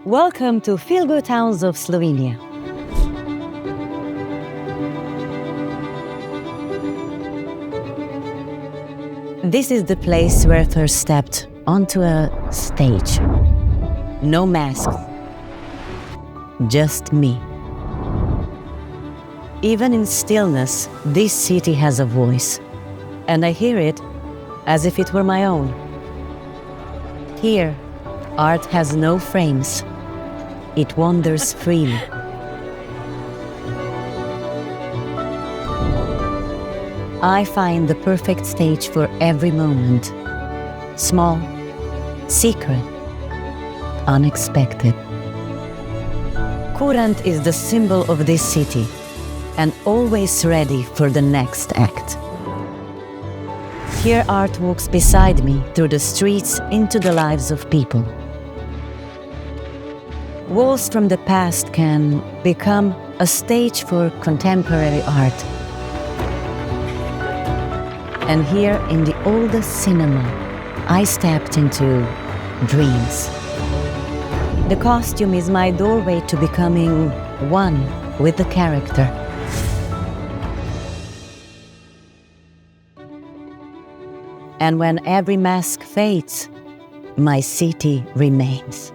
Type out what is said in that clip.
Welcome to feel-good towns of Slovenia. This is the place where I first stepped onto a stage. No masks, just me. Even in stillness, this city has a voice, and I hear it as if it were my own. Here, art has no frames. It wanders freely. I find the perfect stage for every moment. Small, secret, unexpected. Kurant is the symbol of this city, and always ready for the next act. Here art walks beside me through the streets into the lives of people. Walls from the past can become a stage for contemporary art. And here in the oldest cinema, I stepped into dreams. The costume is my doorway to becoming one with the character. And when every mask fades, my city remains.